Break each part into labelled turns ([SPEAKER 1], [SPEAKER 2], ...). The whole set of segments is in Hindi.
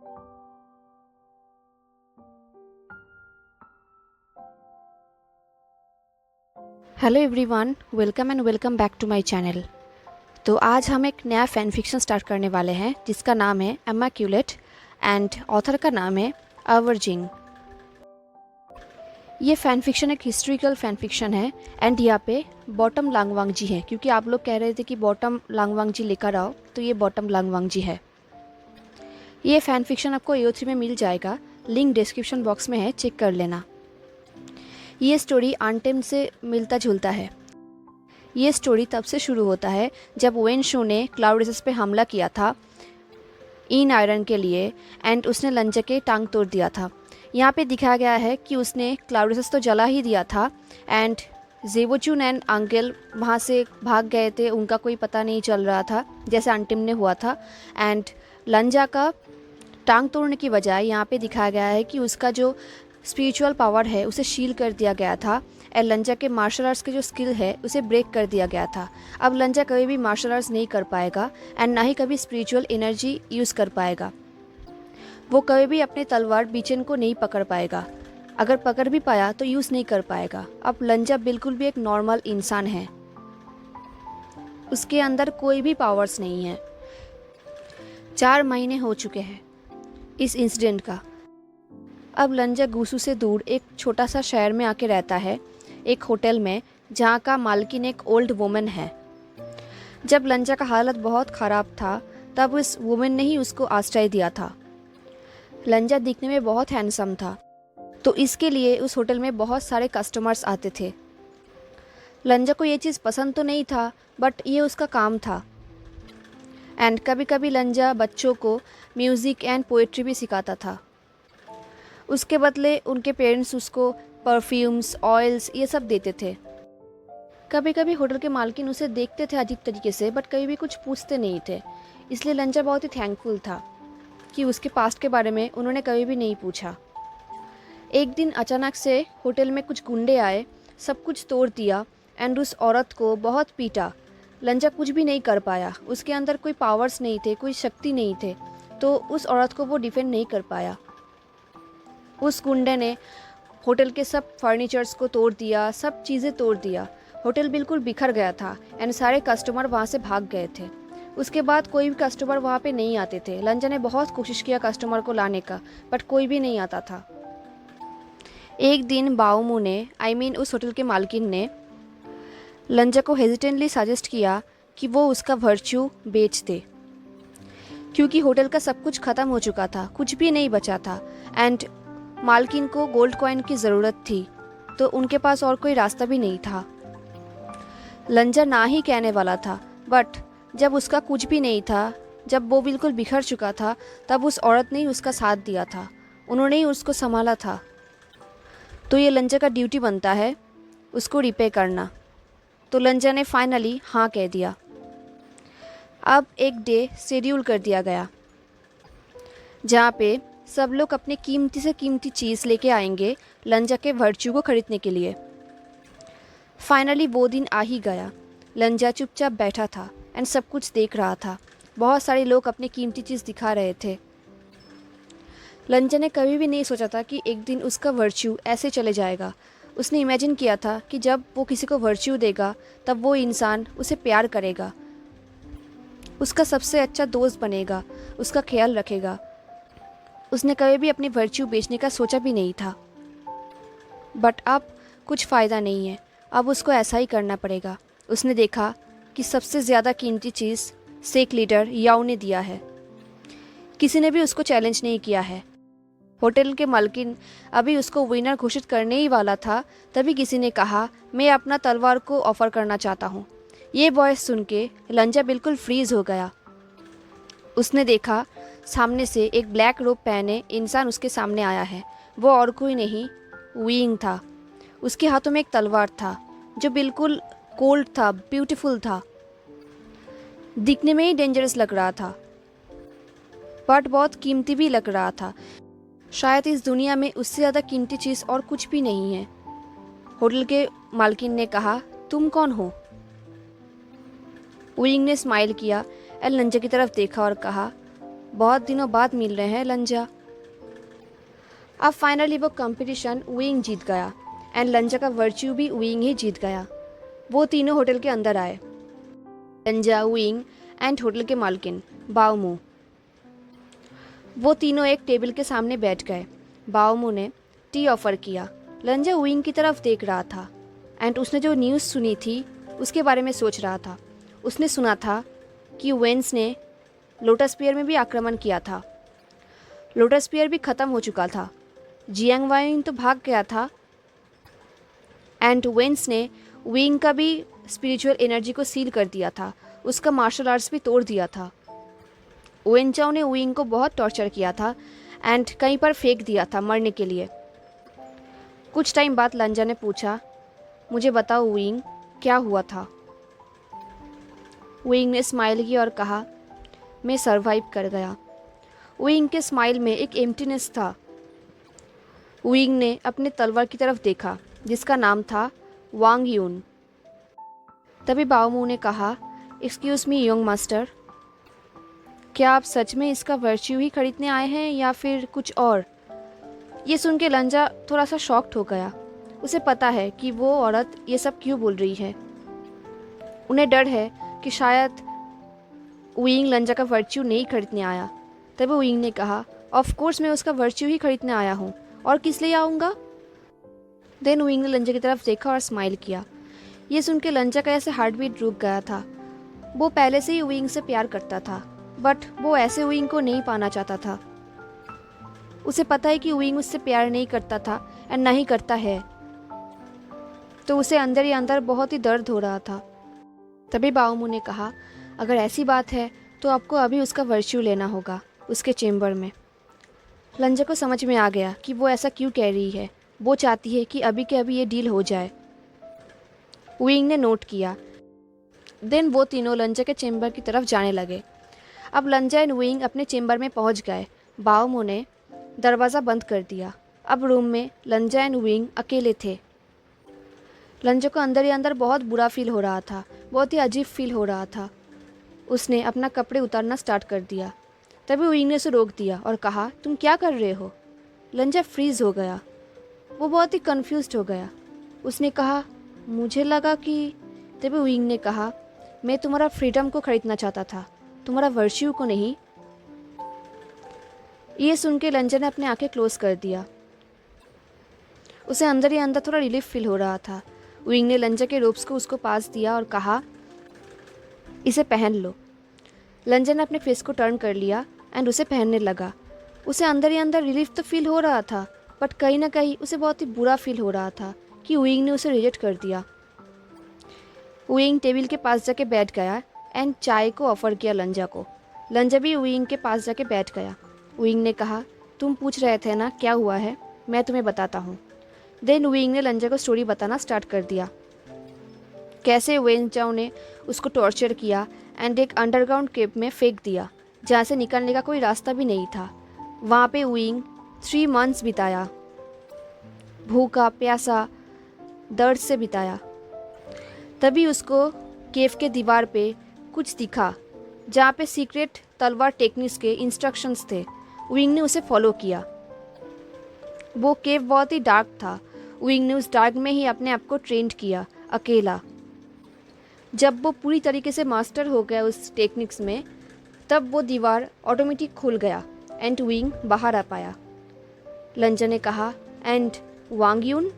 [SPEAKER 1] Hello everyone, welcome back to my channel. तो आज हम एक नया फ़ैन फिक्शन स्टार्ट करने वाले हैं जिसका नाम है इमैक्युलेट एंड ऑथर का नाम है अवर्जिंग। ये फ़ैन फिक्शन एक हिस्ट्रिकल फ़ैन फिक्शन है एंड यहाँ पे बॉटम लांगवांग जी है, क्योंकि आप लोग कह रहे थे कि बॉटम लांगवांग जी लेकर आओ, तो ये बॉटम लांगवांग जी है। ये फ़ैन फिक्शन आपको AO3 में मिल जाएगा, लिंक डिस्क्रिप्शन बॉक्स में है, चेक कर लेना। ये स्टोरी अनटेम्ड से मिलता जुलता है। ये स्टोरी तब से शुरू होता है जब वेन शू ने क्लाउड रेसेस पे हमला किया था इन आयरन के लिए एंड उसने लंजा के टांग तोड़ दिया था। यहाँ पे दिखाया गया है कि उसने क्लाउड रेसेस तो जला ही दिया था एंड जेवोचुन एंड अंगेल वहाँ से भाग गए थे, उनका कोई पता नहीं चल रहा था जैसे अंटिम ने हुआ था। एंड लंजा का टांग तोड़ने की बजाय यहाँ पे दिखाया गया है कि उसका जो स्पिरिचुअल पावर है उसे शील कर दिया गया था एंड लंजा के मार्शल आर्ट्स के जो स्किल है उसे ब्रेक कर दिया गया था। अब लंजा कभी भी मार्शल आर्ट्स नहीं कर पाएगा एंड ना ही कभी स्पिरिचुअल एनर्जी यूज़ कर पाएगा। वो कभी भी अपने तलवार बीचन को नहीं पकड़ पाएगा, अगर पकड़ भी पाया तो यूज़ नहीं कर पाएगा। अब लंजा बिल्कुल भी एक नॉर्मल इंसान है, उसके अंदर कोई भी पावर्स नहीं है। 4 महीने हो चुके हैं इस इंसिडेंट का। अब लंजा गुसू से दूर एक छोटा सा शहर में आके रहता है, एक होटल में, जहाँ का मालकिन एक ओल्ड वुमन है। जब लंजा का हालत बहुत ख़राब था तब उस वुमन ने ही उसको आश्रय दिया था। लंजा दिखने में बहुत हैंडसम था, तो इसके लिए उस होटल में बहुत सारे कस्टमर्स आते थे। लंजा को ये चीज़ पसंद तो नहीं था, बट ये उसका काम था। एंड कभी कभी लंजा बच्चों को म्यूज़िक एंड पोएट्री भी सिखाता था। उसके बदले उनके पेरेंट्स उसको परफ्यूम्स, ऑयल्स ये सब देते थे। कभी कभी होटल के मालकिन उसे देखते थे अजीब तरीके से, बट कभी भी कुछ पूछते नहीं थे। इसलिए लंजा बहुत ही थैंकफुल था कि उसके पास्ट के बारे में उन्होंने कभी भी नहीं पूछा। एक दिन अचानक से होटल में कुछ गुंडे आए, सब कुछ तोड़ दिया एंड उस औरत को बहुत पीटा। लंजा कुछ भी नहीं कर पाया, उसके अंदर कोई पावर्स नहीं थे, कोई शक्ति नहीं थे, तो उस औरत को वो डिफेंड नहीं कर पाया। उस गुंडे ने होटल के सब फर्नीचर्स को तोड़ दिया, सब चीज़ें तोड़ दिया। होटल बिल्कुल बिखर गया था एंड सारे कस्टमर वहाँ से भाग गए थे। उसके बाद कोई भी कस्टमर वहाँ पे नहीं आते थे। लंजा ने बहुत कोशिश किया कस्टमर को लाने का, बट कोई भी नहीं आता था। एक दिन बाओमू ने, उस होटल के मालकिन ने लंजा को हेजिटेंटली सजेस्ट किया कि वो उसका वर्च्यू बेच दे, क्योंकि होटल का सब कुछ ख़त्म हो चुका था, कुछ भी नहीं बचा था एंड मालकिन को गोल्ड कॉइन की ज़रूरत थी, तो उनके पास और कोई रास्ता भी नहीं था। लंजा ना ही कहने वाला था, बट जब उसका कुछ भी नहीं था, जब वो बिल्कुल बिखर चुका था, तब उस औरत ने ही उसका साथ दिया था, उन्होंने ही उसको संभाला था। तो ये लंजा का ड्यूटी बनता है उसको रिपे करना। तो लंजा ने फाइनली हाँ कह दिया। अब एक डे शेड्यूल कर दिया गया जहाँ पे सब लोग अपने कीमती से कीमती चीज़ लेके आएंगे लंजा के वर्च्यू को खरीदने के लिए। फाइनली वो दिन आ ही गया। लंजा चुपचाप बैठा था एंड सब कुछ देख रहा था। बहुत सारे लोग अपनी कीमती चीज़ दिखा रहे थे। लंजा ने कभी भी नहीं सोचा था कि एक दिन उसका वर्च्यू ऐसे चले जाएगा। उसने इमेजिन किया था कि जब वो किसी को वर्च्यू देगा तब वो इंसान उसे प्यार करेगा, उसका सबसे अच्छा दोस्त बनेगा, उसका ख्याल रखेगा। उसने कभी भी अपनी वर्च्यू बेचने का सोचा भी नहीं था। बट अब कुछ फ़ायदा नहीं है, अब उसको ऐसा ही करना पड़ेगा। उसने देखा कि सबसे ज़्यादा कीमती चीज़ सेक लीडर याओ ने दिया है। किसी ने भी उसको चैलेंज नहीं किया है। होटल के मालकिन अभी उसको विनर घोषित करने ही वाला था, तभी किसी ने कहा, मैं अपना तलवार को ऑफ़र करना चाहता हूँ। ये वॉइस सुन के लंजा बिल्कुल फ्रीज़ हो गया। उसने देखा सामने से एक ब्लैक रोब पहने इंसान उसके सामने आया है। वो और कोई नहीं, विंग था। उसके हाथों में एक तलवार था जो बिल्कुल कोल्ड था, ब्यूटीफुल था, दिखने में ही डेंजरस लग रहा था, बट बहुत कीमती भी लग रहा था। शायद इस दुनिया में उससे ज़्यादा कीमती चीज़ और कुछ भी नहीं है। होटल के मालकिन ने कहा, तुम कौन हो? विंग ने स्माइल किया और लंजा की तरफ देखा और कहा, बहुत दिनों बाद मिल रहे हैं लंजा। अब फाइनली वो कंपटीशन विंग जीत गया एंड लंजा का वर्च्यू भी विंग ही जीत गया। वो तीनों होटल के अंदर आए, लंजा, विंग एंड होटल के मालकिन बाओमू। वो तीनों एक टेबल के सामने बैठ गए। बाओमू ने टी ऑफ़र किया। लंजा विंग की तरफ देख रहा था एंड उसने जो न्यूज़ सुनी थी उसके बारे में सोच रहा था। उसने सुना था कि वेंस ने लोटस पियर में भी आक्रमण किया था। लोटस पियर भी ख़त्म हो चुका था। जियांग वाइंग तो भाग गया था एंड वेंस ने विंग का भी स्पिरिचुअल एनर्जी को सील कर दिया था। उसका मार्शल आर्ट्स भी तोड़ दिया था। वेन चाओ ने विंग को बहुत टॉर्चर किया था एंड कहीं पर फेंक दिया था मरने के लिए। कुछ टाइम बाद लंजा ने पूछा, मुझे बताओ विंग, क्या हुआ था? विंग ने स्माइल की और कहा, मैं सरवाइव कर गया। विंग के स्माइल में एक एम्प्टीनेस था। विंग ने अपने तलवार की तरफ देखा जिसका नाम था वांग यून। तभी बाओमू ने कहा, एक्सक्यूज़ मी यंग मास्टर, क्या आप सच में इसका वर्च्यू ही खरीदने आए हैं या फिर कुछ और? ये सुन के लंजा थोड़ा सा शॉक्ड हो गया। उसे पता है कि वो औरत ये सब क्यों बोल रही है। उन्हें डर है कि शायद विंग लंजा का वर्च्यू नहीं खरीदने आया। तभी विंग ने कहा, ऑफ कोर्स मैं उसका वर्च्यू ही खरीदने आया हूँ, और किस लिए आऊँगा? देन विंग ने लंजा की तरफ देखा और स्माइल किया। ये सुन के लंजा का ऐसे हार्ट बीट रुक गया था। वो पहले से ही विंग से प्यार करता था, बट वो ऐसे विंग को नहीं पाना चाहता था। उसे पता है कि विंग उससे प्यार नहीं करता था एंड नहीं करता है, तो उसे अंदर ही अंदर बहुत ही दर्द हो रहा था। तभी बाओमू ने कहा, अगर ऐसी बात है तो आपको अभी उसका वर्च्यू लेना होगा उसके चेम्बर में। लंजा को समझ में आ गया कि वो ऐसा क्यों कह रही है। वो चाहती है कि अभी के अभी ये डील हो जाए। विंग ने नोट किया। देन वो तीनों लंजा के चेम्बर की तरफ जाने लगे। अब लंजा एंड विंग अपने चेम्बर में पहुंच गए। बाओमू ने दरवाज़ा बंद कर दिया। अब रूम में लंजा एंड विंग अकेले थे। लंजा को अंदर ही अंदर बहुत बुरा फील हो रहा था, बहुत ही अजीब फील हो रहा था। उसने अपना कपड़े उतारना स्टार्ट कर दिया। तभी विंग ने उसे रोक दिया और कहा, तुम क्या कर रहे हो? लंजा फ्रीज हो गया। वो बहुत ही कंफ्यूज्ड हो गया। उसने कहा, मुझे लगा कि। तभी विंग ने कहा, मैं तुम्हारा फ्रीडम को खरीदना चाहता था, तुम्हारा वर्च्यू को नहीं। ये सुन के लंजा ने अपने आंखें क्लोज कर दिया। उसे अंदर ही अंदर थोड़ा रिलीफ फील हो रहा था। विंग ने लंजा के रोब्स को उसको पास दिया और कहा, इसे पहन लो। लंजा ने अपने फेस को टर्न कर लिया एंड उसे पहनने लगा। उसे अंदर ही अंदर रिलीफ तो फील हो रहा था, बट कहीं ना कहीं उसे बहुत ही बुरा फील हो रहा था कि विंग ने उसे रिजेक्ट कर दिया। विंग टेबल के पास जाके बैठ गया एंड चाय को ऑफ़र किया लंजा को। लंजा भी विंग के पास जाके बैठ गया। विंग ने कहा, तुम पूछ रहे थे ना क्या हुआ है, मैं तुम्हें बताता हूँ। देन विंग ने लंजा को स्टोरी बताना स्टार्ट कर दिया। कैसे वेन चाओ ने उसको टॉर्चर किया एंड एक अंडरग्राउंड केव में फेंक दिया जहाँ से निकलने का कोई रास्ता भी नहीं था। वहाँ पे विंग 3 मंथ्स बिताया, भूखा प्यासा दर्द से बिताया। तभी उसको केव के दीवार पे कुछ दिखा जहाँ पे सीक्रेट तलवार टेक्निक्स के इंस्ट्रक्शंस थे। विंग ने उसे फॉलो किया। वो केव बहुत ही डार्क था। विंग ने उस डार्क में ही अपने आप को ट्रेंड किया अकेला। जब वो पूरी तरीके से मास्टर हो गया उस टेक्निक्स में, तब वो दीवार ऑटोमेटिक खुल गया एंड विंग बाहर आ पाया। लंजा ने कहा, एंड वांग यून?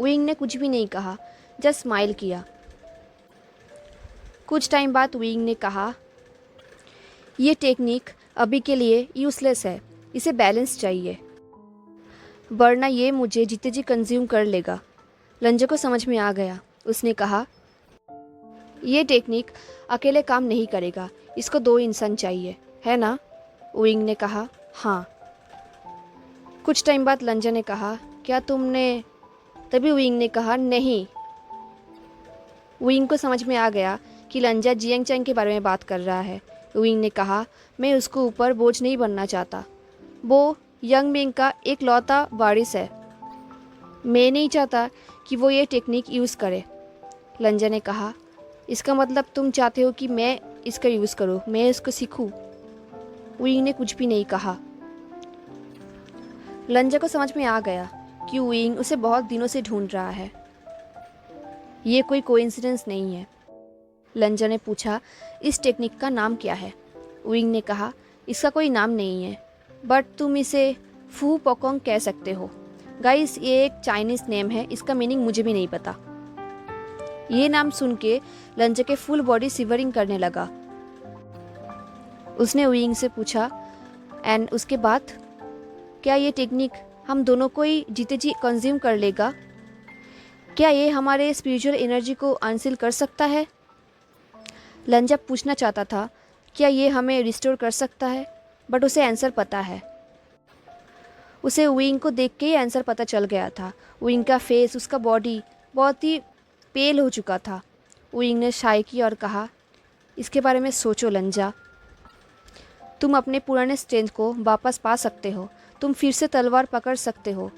[SPEAKER 1] विंग ने कुछ भी नहीं कहा, जस्ट स्माइल किया। कुछ टाइम बाद विंग ने कहा, ये टेक्निक अभी के लिए यूजलेस है, इसे बैलेंस चाहिए, वरना ये मुझे जीते जी कंज्यूम कर लेगा। लंजा को समझ में आ गया। उसने कहा, ये टेक्निक अकेले काम नहीं करेगा, इसको 2 इंसान चाहिए, है ना? विंग ने कहा, हाँ। कुछ टाइम बाद लंजा ने कहा, क्या तुमने? तभी विंग ने कहा, नहीं। विंग को समझ में आ गया कि लंजा जियांग चैंग के बारे में बात कर रहा है। विंग ने कहा, मैं उसको ऊपर बोझ नहीं बनना चाहता। वो यंग मिंग का एक लौता वारिस है। मैं नहीं चाहता कि वो ये टेक्निक यूज़ करे। लंजा ने कहा, इसका मतलब तुम चाहते हो कि मैं इसका यूज़ करो, मैं इसको सीखूं। वुइंग ने कुछ भी नहीं कहा। लंजा को समझ में आ गया कि वुइंग उसे बहुत दिनों से ढूंढ रहा है। ये कोई कोइंसिडेंस नहीं है। लंजा ने पूछा, इस टेक्निक का नाम क्या है? वुइंग ने कहा, इसका कोई नाम नहीं है, बट तुम इसे फू पोकोंग कह सकते हो। गाइस, ये एक चाइनीज़ नेम है, इसका मीनिंग मुझे भी नहीं पता। ये नाम सुन के लंजा के फुल बॉडी सिवरिंग करने लगा। उसने वुइंग से पूछा, एंड उसके बाद क्या ये टेक्निक हम दोनों को ही जीते जी कंज्यूम कर लेगा? क्या ये हमारे स्पिरिचुअल एनर्जी को अनसील कर सकता है? लंजा पूछना चाहता था, क्या ये हमें रिस्टोर कर सकता है, बट उसे आंसर पता है। उसे वुइंग को देख के ही आंसर पता चल गया था। वुइंग का फेस, उसका बॉडी बहुत ही पेल हो चुका था। वुइंग ने शाय की और कहा, इसके बारे में सोचो लंजा। तुम अपने पुराने स्ट्रेंथ को वापस पा सकते हो। तुम फिर से तलवार पकड़ सकते हो।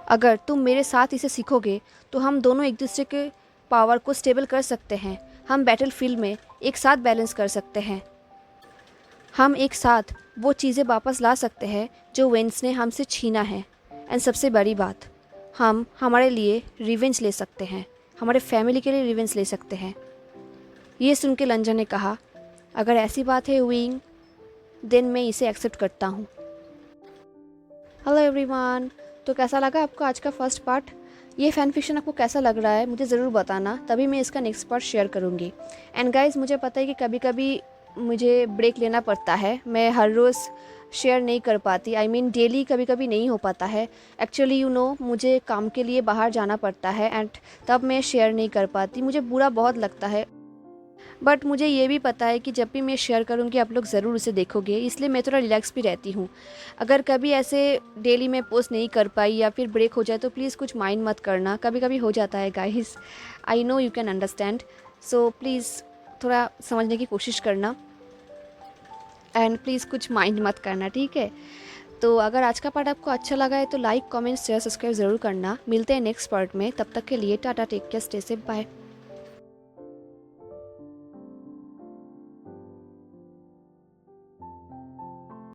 [SPEAKER 1] अगर तुम मेरे साथ इसे सीखोगे तो हम दोनों एक दूसरे के पावर को स्टेबल कर सकते हैं। हम बैटल फील्ड में एक साथ बैलेंस कर सकते हैं। हम एक साथ वो चीज़ें वापस ला सकते हैं जो वेंस ने हमसे छीना है। एंड सबसे बड़ी बात, हम हमारे लिए रिवेंज ले सकते हैं, हमारे फैमिली के लिए रिवेंज ले सकते हैं। ये सुन के लंजा ने कहा, अगर ऐसी बात है वुइंग, देन मैं इसे एक्सेप्ट करता हूँ। हेलो एवरीवन, तो कैसा लगा आपको आज का फर्स्ट पार्ट? ये फैन फिक्शन आपको कैसा लग रहा है मुझे ज़रूर बताना, तभी मैं इसका नेक्स्ट पार्ट शेयर करूँगी। एंड गाइस, मुझे पता है कि कभी कभी मुझे ब्रेक लेना पड़ता है, मैं हर रोज़ शेयर नहीं कर पाती। आई मीन डेली कभी कभी नहीं हो पाता है। एक्चुअली मुझे काम के लिए बाहर जाना पड़ता है एंड तब मैं शेयर नहीं कर पाती। मुझे बुरा बहुत लगता है, बट मुझे ये भी पता है कि जब भी मैं शेयर करूँगी आप लोग ज़रूर उसे देखोगे, इसलिए मैं थोड़ा रिलैक्स भी रहती हूँ। अगर कभी ऐसे डेली मैं पोस्ट नहीं कर पाई या फिर ब्रेक हो जाए तो प्लीज़ कुछ माइंड मत करना, कभी कभी हो जाता है guys. I know you can understand, so please थोड़ा समझने की कोशिश करना एंड प्लीज़ कुछ माइंड मत करना, ठीक है? तो अगर आज का पार्ट आपको अच्छा लगा है तो लाइक, कमेंट, शेयर, सब्सक्राइब ज़रूर करना। मिलते हैं नेक्स्ट पार्ट में, तब तक के लिए tata, take care, stay safe, bye.